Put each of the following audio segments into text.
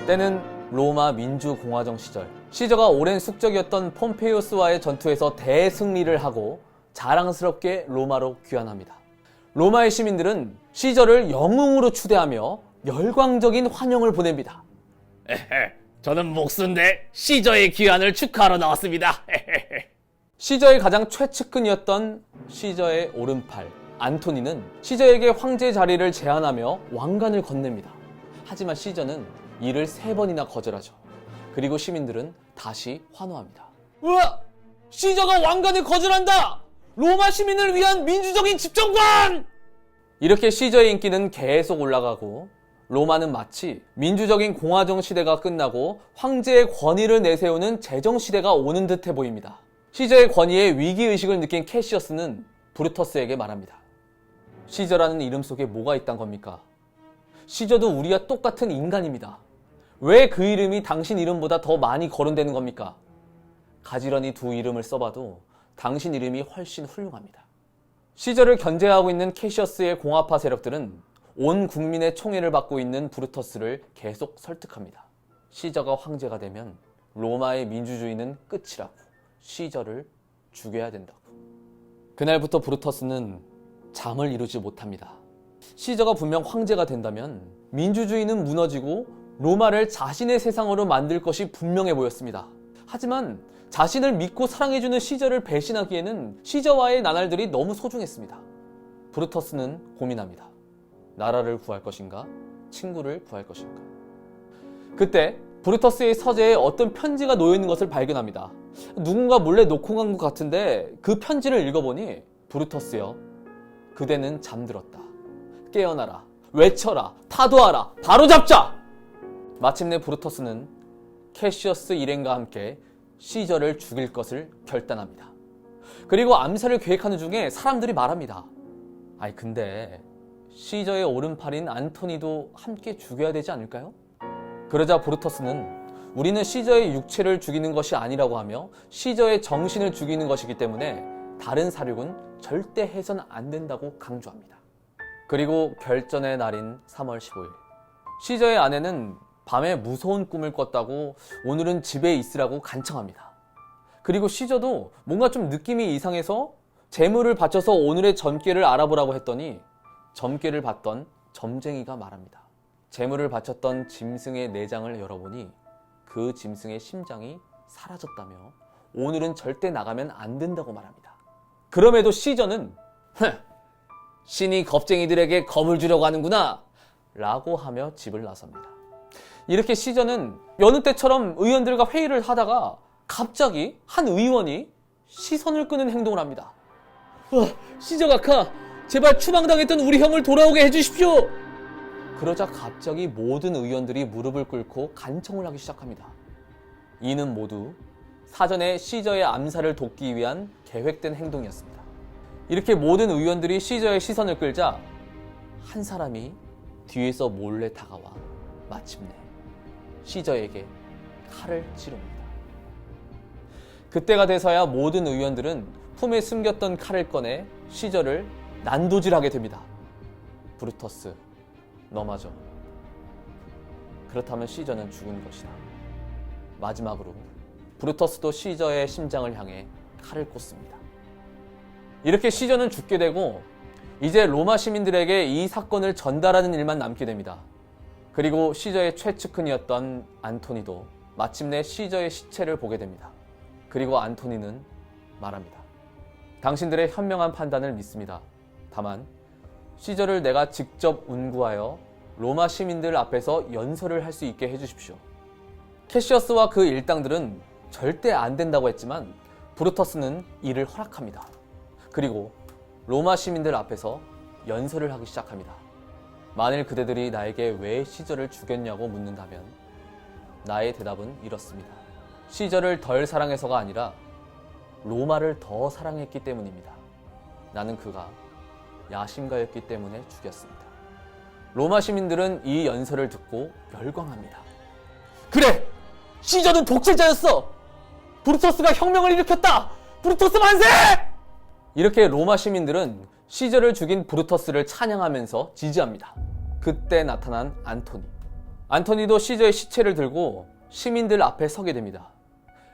때는 로마 민주공화정 시절, 시저가 오랜 숙적이었던 폼페이우스와의 전투에서 대승리를 하고 자랑스럽게 로마로 귀환합니다. 로마의 시민들은 시저를 영웅으로 추대하며 열광적인 환영을 보냅니다. 저는 목수인데 시저의 귀환을 축하하러 나왔습니다. 시저의 가장 최측근이었던 시저의 오른팔 안토니는 시저에게 황제 자리를 제안하며 왕관을 건넵니다. 하지만 시저는 이를 3번이나 거절하죠. 그리고 시민들은 다시 환호합니다. 우와! 시저가 왕관을 거절한다! 로마 시민을 위한 민주적인 집정관! 이렇게 시저의 인기는 계속 올라가고 로마는 마치 민주적인 공화정 시대가 끝나고 황제의 권위를 내세우는 제정 시대가 오는 듯해 보입니다. 시저의 권위에 위기의식을 느낀 캐시어스는 브루터스에게 말합니다. 시저라는 이름 속에 뭐가 있단 겁니까? 시저도 우리와 똑같은 인간입니다. 왜 그 이름이 당신 이름보다 더 많이 거론되는 겁니까? 가지런히 두 이름을 써봐도 당신 이름이 훨씬 훌륭합니다. 시저를 견제하고 있는 캐시어스의 공화파 세력들은 온 국민의 총애를 받고 있는 브루터스를 계속 설득합니다. 시저가 황제가 되면 로마의 민주주의는 끝이라고, 시저를 죽여야 된다고. 그날부터 브루터스는 잠을 이루지 못합니다. 시저가 분명 황제가 된다면 민주주의는 무너지고 로마를 자신의 세상으로 만들 것이 분명해 보였습니다. 하지만 자신을 믿고 사랑해주는 시저를 배신하기에는 시저와의 나날들이 너무 소중했습니다. 브루터스는 고민합니다. 나라를 구할 것인가? 친구를 구할 것인가? 그때 브루터스의 서재에 어떤 편지가 놓여있는 것을 발견합니다. 누군가 몰래 놓고 간 것 같은데 그 편지를 읽어보니 브루터스여, 그대는 잠들었다. 깨어나라. 외쳐라. 타도하라. 바로잡자! 마침내 브루터스는 캐시어스 일행과 함께 시저를 죽일 것을 결단합니다. 그리고 암살을 계획하는 중에 사람들이 말합니다. 아니 근데 시저의 오른팔인 안토니도 함께 죽여야 되지 않을까요? 그러자 브루터스는 우리는 시저의 육체를 죽이는 것이 아니라고 하며 시저의 정신을 죽이는 것이기 때문에 다른 사륙은 절대 해선 안 된다고 강조합니다. 그리고 결전의 날인 3월 15일, 시저의 아내는 밤에 무서운 꿈을 꿨다고 오늘은 집에 있으라고 간청합니다. 그리고 시저도 뭔가 좀 느낌이 이상해서 재물을 바쳐서 오늘의 점괘를 알아보라고 했더니 점괘를 받던 점쟁이가 말합니다. 재물을 바쳤던 짐승의 내장을 열어보니 그 짐승의 심장이 사라졌다며 오늘은 절대 나가면 안 된다고 말합니다. 그럼에도 시저는 신이 겁쟁이들에게 겁을 주려고 하는구나 라고 하며 집을 나섭니다. 이렇게 시저는 여느 때처럼 의원들과 회의를 하다가 갑자기 한 의원이 시선을 끄는 행동을 합니다. 시저 각하, 제발 추방당했던 우리 형을 돌아오게 해주십시오. 그러자 갑자기 모든 의원들이 무릎을 꿇고 간청을 하기 시작합니다. 이는 모두 사전에 시저의 암살을 돕기 위한 계획된 행동이었습니다. 이렇게 모든 의원들이 시저의 시선을 끌자 한 사람이 뒤에서 몰래 다가와 마침내 시저에게 칼을 찌릅니다. 그때가 돼서야 모든 의원들은 품에 숨겼던 칼을 꺼내 시저를 난도질하게 됩니다. 브루터스, 너마저. 그렇다면 시저는 죽은 것이다. 마지막으로 브루터스도 시저의 심장을 향해 칼을 꽂습니다. 이렇게 시저는 죽게 되고 이제 로마 시민들에게 이 사건을 전달하는 일만 남게 됩니다. 그리고 시저의 최측근이었던 안토니도 마침내 시저의 시체를 보게 됩니다. 그리고 안토니는 말합니다. 당신들의 현명한 판단을 믿습니다. 다만 시저를 내가 직접 운구하여 로마 시민들 앞에서 연설을 할 수 있게 해주십시오. 캐시어스와 그 일당들은 절대 안 된다고 했지만 브루터스는 이를 허락합니다. 그리고 로마 시민들 앞에서 연설을 하기 시작합니다. 만일 그대들이 나에게 왜 시저를 죽였냐고 묻는다면 나의 대답은 이렇습니다. 시저를 덜 사랑해서가 아니라 로마를 더 사랑했기 때문입니다. 나는 그가 야심가였기 때문에 죽였습니다. 로마 시민들은 이 연설을 듣고 열광합니다. 그래! 시저는 독재자였어! 브루터스가 혁명을 일으켰다! 브루터스 만세! 이렇게 로마 시민들은 시저를 죽인 브루터스를 찬양하면서 지지합니다. 그때 나타난 안토니. 안토니도 시저의 시체를 들고 시민들 앞에 서게 됩니다.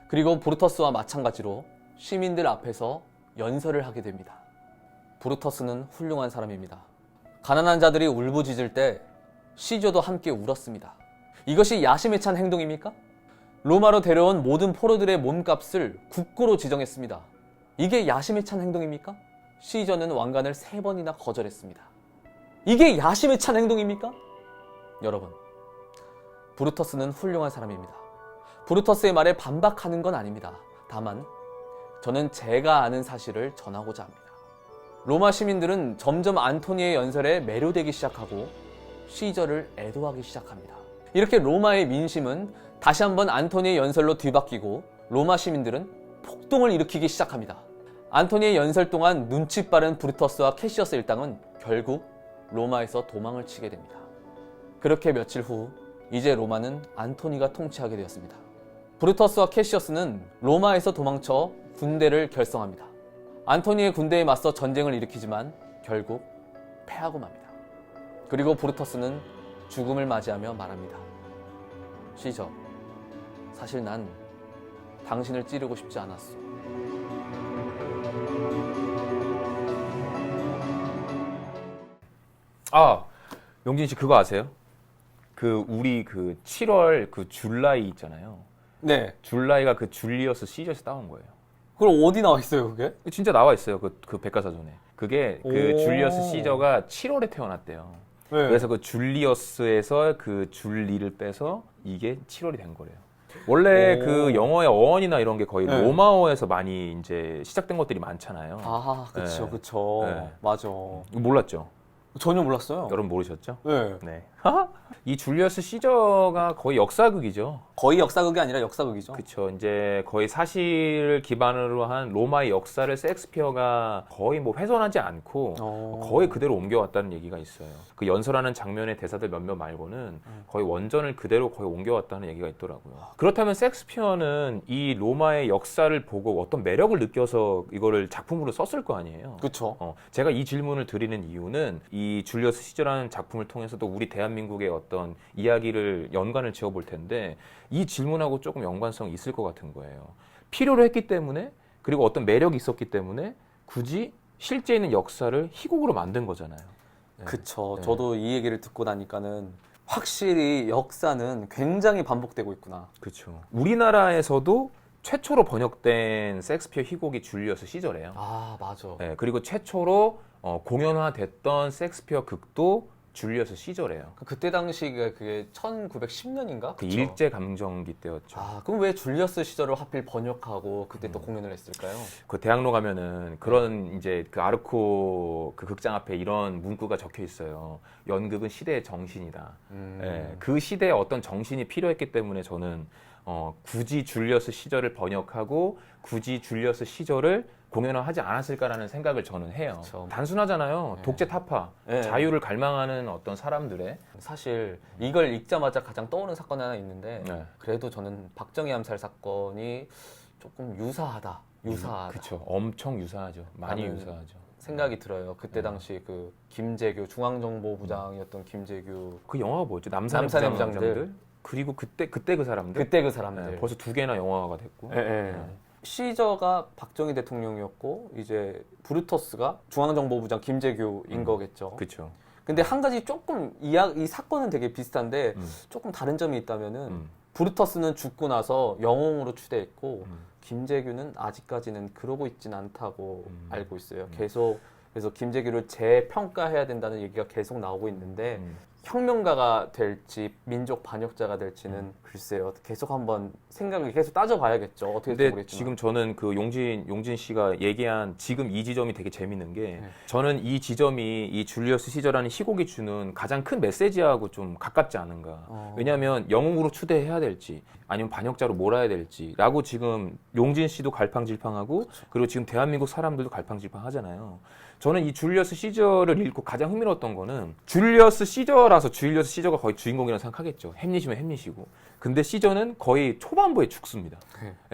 그리고 브루터스와 마찬가지로 시민들 앞에서 연설을 하게 됩니다. 브루터스는 훌륭한 사람입니다. 가난한 자들이 울부짖을 때 시저도 함께 울었습니다. 이것이 야심에 찬 행동입니까? 로마로 데려온 모든 포로들의 몸값을 국고로 지정했습니다. 이게 야심에 찬 행동입니까? 시저는 왕관을 3번이나 거절했습니다. 이게 야심에 찬 행동입니까? 여러분, 브루터스는 훌륭한 사람입니다. 브루터스의 말에 반박하는 건 아닙니다. 다만 저는 제가 아는 사실을 전하고자 합니다. 로마 시민들은 점점 안토니의 연설에 매료되기 시작하고 시저를 애도하기 시작합니다. 이렇게 로마의 민심은 다시 한번 안토니의 연설로 뒤바뀌고 로마 시민들은 폭동을 일으키기 시작합니다. 안토니의 연설 동안 눈치 빠른 브루터스와 캐시어스 일당은 결국 로마에서 도망을 치게 됩니다. 그렇게 며칠 후 이제 로마는 안토니가 통치하게 되었습니다. 브루터스와 캐시어스는 로마에서 도망쳐 군대를 결성합니다. 안토니의 군대에 맞서 전쟁을 일으키지만 결국 패하고 맙니다. 그리고 브루터스는 죽음을 맞이하며 말합니다. 시저, 사실 난 당신을 찌르고 싶지 않았어. 아, 용진 씨 그거 아세요? 우리 7월 줄라이 있잖아요. 네. 줄라이가 줄리어스 시저에서 따온 거예요. 그럼 어디 나와 있어요, 그게? 진짜 나와 있어요. 그 백과사전에. 그게 오. 줄리어스 시저가 7월에 태어났대요. 네. 그래서 줄리어스에서 줄리를 빼서 이게 7월이 된 거래요. 원래 오. 영어의 어원이나 이런 게 거의 네. 로마어에서 많이 이제 시작된 것들이 많잖아요. 아, 그쵸, 네. 그쵸. 네. 맞아. 이거 몰랐죠? 전혀 몰랐어요. 여러분 모르셨죠? 네. 네. 이 줄리어스 시저가 거의 역사극이죠. 거의 역사극이 아니라 역사극이죠. 그쵸. 이제 거의 사실을 기반으로 한 로마의 역사를 셰익스피어가 거의 훼손하지 않고 거의 그대로 옮겨왔다는 얘기가 있어요. 그 연설하는 장면의 대사들 몇몇 말고는 거의 원전을 그대로 거의 옮겨왔다는 얘기가 있더라고요. 그렇다면 셰익스피어는 이 로마의 역사를 보고 어떤 매력을 느껴서 이거를 작품으로 썼을 거 아니에요. 그쵸. 제가 이 질문을 드리는 이유는 이 줄리어스 시저라는 작품을 통해서도 우리 대한민국의 어떤 이야기를 연관을 지어 볼 텐데 이 질문하고 조금 연관성이 있을 것 같은 거예요. 필요로 했기 때문에 그리고 어떤 매력이 있었기 때문에 굳이 실제 있는 역사를 희곡으로 만든 거잖아요. 네. 그쵸. 네. 저도 이 얘기를 듣고 나니까는 확실히 역사는 굉장히 반복되고 있구나. 그렇죠. 우리나라에서도 최초로 번역된 셰익스피어 희곡이 줄리어스 시저래요. 아, 맞아. 네, 그리고 최초로 공연화됐던 셰익스피어 극도 줄리어스 시저래요. 그때 당시가 그게 1910년인가? 그 일제 감정기 때였죠. 아, 그럼 왜 줄리어스 시저를 하필 번역하고 그때 또 공연을 했을까요? 그 대학로 가면은 그런 이제 아르코 극장 앞에 이런 문구가 적혀 있어요. 연극은 시대의 정신이다. 예, 그 시대에 어떤 정신이 필요했기 때문에 저는 굳이 줄리어스 시저를 번역하고 굳이 줄리어스 시저를 공연화하지 않았을까라는 생각을 저는 해요. 그쵸. 단순하잖아요. 네. 독재 타파, 네. 자유를 갈망하는 어떤 사람들의 사실 이걸 읽자마자 가장 떠오르는 사건이 하나 있는데 네. 그래도 저는 박정희 암살 사건이 조금 유사하다. 그렇죠. 엄청 유사하죠. 많이 나는 유사하죠. 생각이 들어요. 그때 당시 그 김재규 중앙정보부장이었던 김재규 그 영화가 뭐였죠? 남산의 남산의 부장들. 부장들. 그리고 그때 그 사람들. 그때 그 사람들. 네, 벌써 2개나 영화가 됐고. 예, 예. 시저가 박정희 대통령이었고 이제 브루터스가 중앙정보부장 김재규인 거겠죠. 그렇죠. 근데 한 가지 조금 이 사건은 되게 비슷한데 조금 다른 점이 있다면은 브루터스는 죽고 나서 영웅으로 추대했고 김재규는 아직까지는 그러고 있진 않다고 알고 있어요. 계속 그래서 김재규를 재평가해야 된다는 얘기가 계속 나오고 있는데 혁명가가 될지 민족 반역자가 될지는 글쎄요. 계속 한번 생각을 계속 따져봐야겠죠. 어떻게 될지 근데 모르겠지만. 지금 저는 그 용진 씨가 얘기한 지금 이 지점이 되게 재밌는 게 네. 저는 이 지점이 이 줄리어스 시저라는 희곡이 주는 가장 큰 메시지하고 좀 가깝지 않은가. 왜냐하면 영웅으로 추대해야 될지 아니면 반역자로 몰아야 될지라고 지금 용진 씨도 갈팡질팡하고 그리고 지금 대한민국 사람들도 갈팡질팡하잖아요. 저는 이 줄리어스 시저를 읽고 가장 흥미로웠던 거는 줄리어스 시저가 거의 주인공이라고 생각하겠죠. 햄릿이면 햄릿이고. 근데 시저는 거의 초반부에 죽습니다.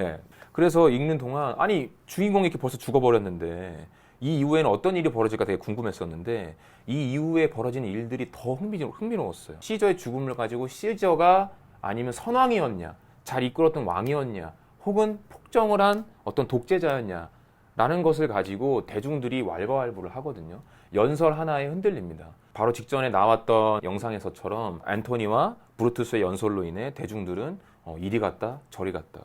예. 그래서 읽는 동안 아니 주인공이 이렇게 벌써 죽어버렸는데 이 이후에는 어떤 일이 벌어질까 되게 궁금했었는데 이 이후에 벌어지는 일들이 더 흥미로웠어요. 시저의 죽음을 가지고 시저가 아니면 선왕이었냐, 잘 이끌었던 왕이었냐, 혹은 폭정을 한 어떤 독재자였냐 라는 것을 가지고 대중들이 왈가왈부를 하거든요. 연설 하나에 흔들립니다. 바로 직전에 나왔던 영상에서처럼 앤토니와 브루투스의 연설로 인해 대중들은 이리 갔다 저리 갔다.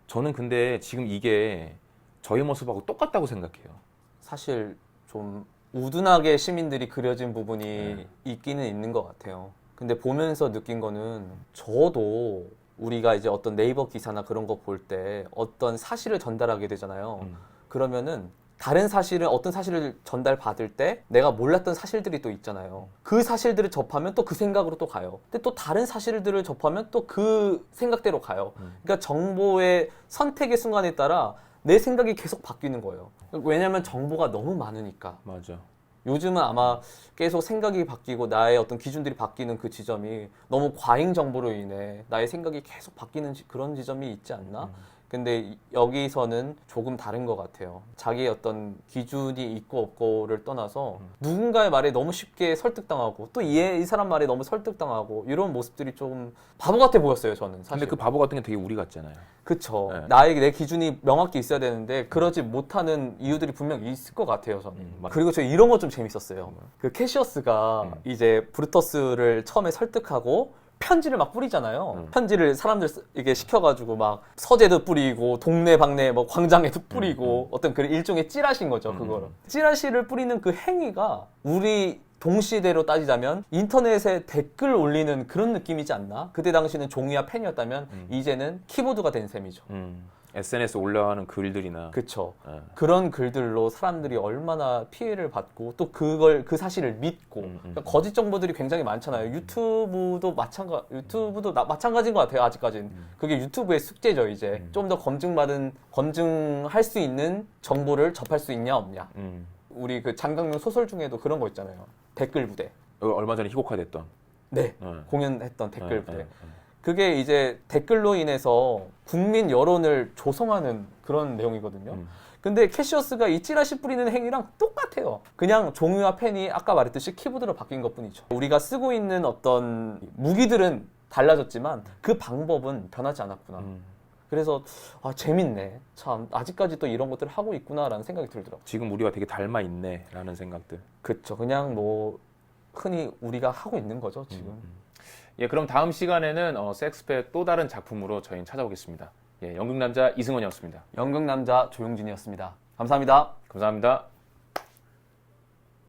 저는 근데 지금 이게 저희 모습하고 똑같다고 생각해요. 사실 좀 우둔하게 시민들이 그려진 부분이 있기는 있는 것 같아요. 근데 보면서 느낀 거는 저도 우리가 이제 어떤 네이버 기사나 그런 거 볼 때 어떤 사실을 전달하게 되잖아요. 그러면은 다른 사실은 어떤 사실을 전달받을 때 내가 몰랐던 사실들이 또 있잖아요. 그 사실들을 접하면 또 그 생각으로 또 가요. 근데 또 다른 사실들을 접하면 또 그 생각대로 가요. 그러니까 정보의 선택의 순간에 따라 내 생각이 계속 바뀌는 거예요. 왜냐면 정보가 너무 많으니까. 맞아. 요즘은 아마 계속 생각이 바뀌고 나의 어떤 기준들이 바뀌는 그 지점이 너무 과잉 정보로 인해 나의 생각이 계속 바뀌는 그런 지점이 있지 않나? 근데 여기서는 조금 다른 것 같아요. 자기의 어떤 기준이 있고 없고를 떠나서 누군가의 말에 너무 쉽게 설득당하고 또 이 사람 말에 너무 설득당하고 이런 모습들이 좀 바보 같아 보였어요, 저는 사실. 근데 그 바보 같은 게 되게 우리 같잖아요. 그쵸. 네. 내 기준이 명확히 있어야 되는데 그러지 못하는 이유들이 분명 있을 것 같아요, 저는. 그리고 저 이런 거 좀 재밌었어요. 그 캐시어스가 이제 브루터스를 처음에 설득하고 편지를 막 뿌리잖아요. 편지를 사람들 이게 시켜가지고 막 서재도 뿌리고 동네 방네 뭐 광장에도 뿌리고 어떤 그 일종의 찌라시인 거죠, 그거를. 찌라시를 뿌리는 그 행위가 우리 동시대로 따지자면 인터넷에 댓글 올리는 그런 느낌이지 않나? 그때 당시는 종이와 펜이었다면 이제는 키보드가 된 셈이죠. SNS 올라가는 글들이나 그쵸. 네. 그런 글들로 사람들이 얼마나 피해를 받고 또 그 사실을 믿고 그러니까 거짓 정보들이 굉장히 많잖아요. 유튜브도 마찬가지인 것 같아요. 아직까지는. 그게 유튜브의 숙제죠. 이제 좀 더 검증할 수 있는 정보를 접할 수 있냐 없냐. 우리 그 장강명 소설 중에도 그런 거 있잖아요. 댓글 부대. 얼마 전에 희곡화됐던 네. 공연했던 댓글 부대. 네. 그게 이제 댓글로 인해서 국민 여론을 조성하는 그런 내용이거든요. 근데 캐시어스가 이 찌라시 뿌리는 행위랑 똑같아요. 그냥 종이와 펜이 아까 말했듯이 키보드로 바뀐 것뿐이죠. 우리가 쓰고 있는 어떤 무기들은 달라졌지만 그 방법은 변하지 않았구나. 그래서 재밌네. 참 아직까지 또 이런 것들을 하고 있구나라는 생각이 들더라고요. 지금 우리와 되게 닮아 있네라는 생각들. 그쵸. 그냥 뭐 흔히 우리가 하고 있는 거죠, 지금. 예, 그럼 다음 시간에는 섹스페의 또 다른 작품으로 저희는 찾아오겠습니다. 예, 연극남자 이승원이었습니다. 연극남자 조용진이었습니다. 감사합니다. 감사합니다.